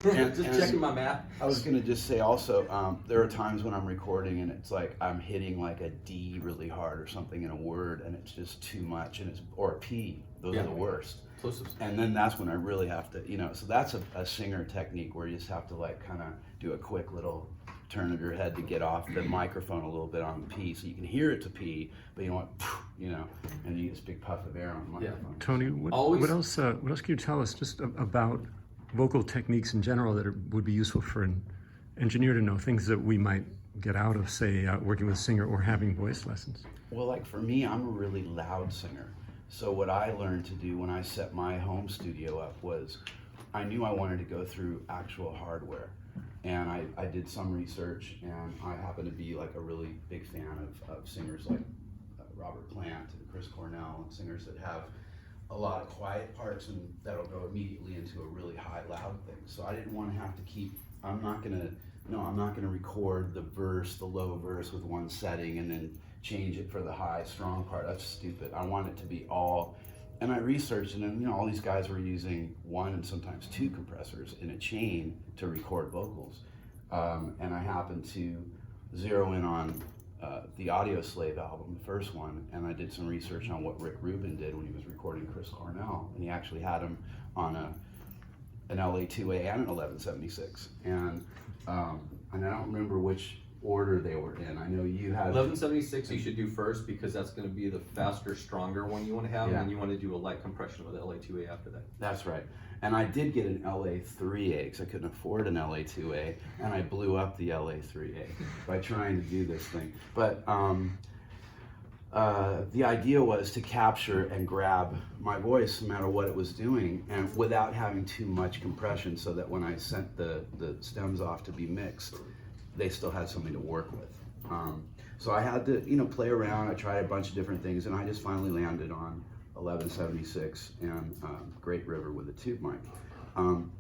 Just checking my math. I was gonna just say also, there are times when I'm recording and it's like I'm hitting like a D really hard or something in a word and it's just too much, and or a P. Those are the worst. Plosives. And then that's when I really have to, so that's a singer technique where you just have to like kind of do a quick little turn of your head to get off the microphone a little bit on the P, so you can hear it's a P, but you want, and you get this big puff of air on the microphone. Tony, what else can you tell us just about vocal techniques in general that would be useful for an engineer to know, things that we might get out of, say, working with a singer or having voice lessons? Well, like for me, I'm a really loud singer. So what I learned to do when I set my home studio up was I knew I wanted to go through actual hardware. And I did some research, and I happen to be like a really big fan of singers like Robert Plant and Chris Cornell, and singers that have a lot of quiet parts and that'll go immediately into a really high loud thing. So I didn't want to have to I'm not gonna record the low verse with one setting and then change it for the high strong part. That's stupid. I want it to be all, and I researched, and then all these guys were using one and sometimes two compressors in a chain to record vocals. And I happened to zero in on the Audio Slave album, the first one, and I did some research on what Rick Rubin did when he was recording Chris Cornell, and he actually had him on an LA2A and an 1176, and I don't remember which order they were in. I know you had 1176 you should do first because that's going to be the faster, stronger one you want to have, and then you want to do a light compression with LA2A after that. That's right. And I did get an LA3A because I couldn't afford an LA2A, and I blew up the LA3A by trying to do this thing. But the idea was to capture and grab my voice no matter what it was doing, and without having too much compression, so that when I sent the stems off to be mixed, they still had something to work with. So I had to, play around. I tried a bunch of different things, and I just finally landed on 1176 and Great River with a tube mic.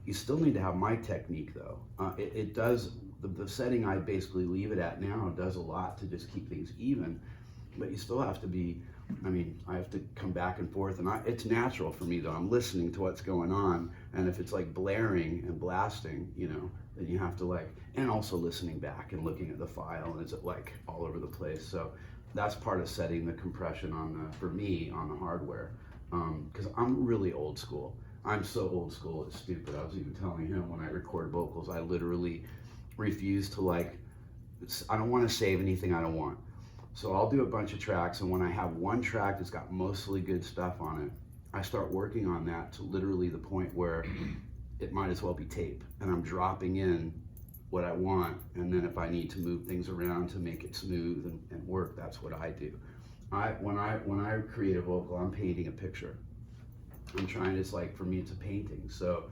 You still need to have mic technique though. It does, the setting I basically leave it at now does a lot to just keep things even, but you still have to be, I have to come back and forth, and it's natural for me though. I'm listening to what's going on, and if it's like blaring and blasting, then you have to and also listening back and looking at the file, and is it like all over the place? So that's part of setting the compression for me on the hardware, because I'm really old school. I'm so old school, it's stupid. I was even telling him when I record vocals, I literally refuse to I don't want to save anything I don't want. So I'll do a bunch of tracks, and when I have one track that's got mostly good stuff on it, I start working on that to literally the point where it might as well be tape, and I'm dropping in what I want, and then if I need to move things around to make it smooth and work, that's what I do. When I create a vocal, I'm painting a picture. I'm trying, it's like, for me, it's a painting. So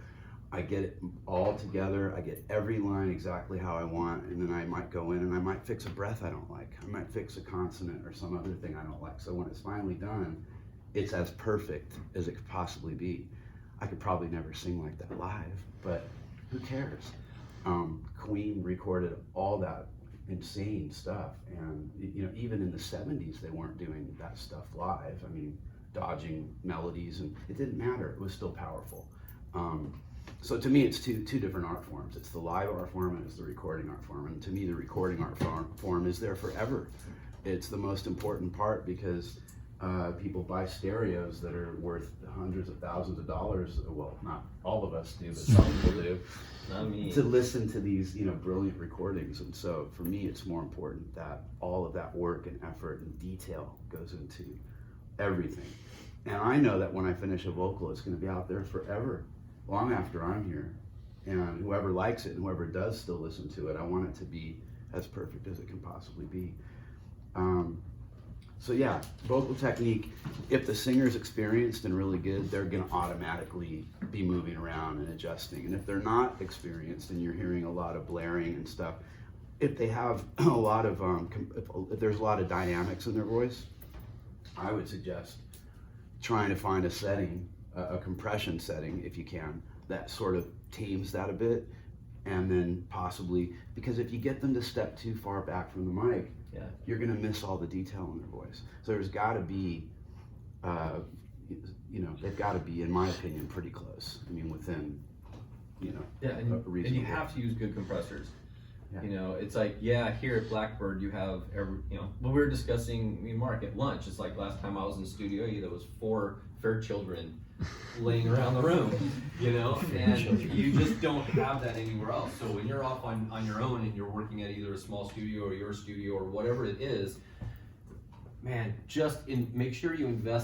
I get it all together, I get every line exactly how I want, and then I might go in and I might fix a breath I don't like. I might fix a consonant or some other thing I don't like. So when it's finally done, it's as perfect as it could possibly be. I could probably never sing like that live, but who cares? Queen recorded all that insane stuff, and even in the 70s they weren't doing that stuff live. Dodging melodies, and it didn't matter, it was still powerful. So to me it's two different art forms. It's the live art form and it's the recording art form, and to me the recording art form is there forever. It's the most important part because people buy stereos that are worth hundreds of thousands of dollars. Well, not all of us do, but some people do. Not me. To listen to these, brilliant recordings. And so for me, it's more important that all of that work and effort and detail goes into everything. And I know that when I finish a vocal, it's going to be out there forever, long after I'm here. And whoever likes it and whoever does still listen to it, I want it to be as perfect as it can possibly be. So yeah, vocal technique, if the singer's experienced and really good, they're gonna automatically be moving around and adjusting. And if they're not experienced and you're hearing a lot of blaring and stuff, if they have a lot of, if there's a lot of dynamics in their voice, I would suggest trying to find a setting, a compression setting if you can, that sort of tames that a bit. And then possibly, because if you get them to step too far back from the mic, you're gonna miss all the detail in their voice. So there's gotta be, they've gotta be, in my opinion, pretty close. Within you know, Yeah, a and you reasonable. have to use good compressors. Yeah. You know, it's like, yeah, here at Blackbird you have what we were discussing, me and Mark, at lunch. It's like last time I was in the studio, there was 4 fair children laying around the room, and you just don't have that anywhere else. So when you're off on your own and you're working at either a small studio or your studio or whatever it is, man, make sure you invest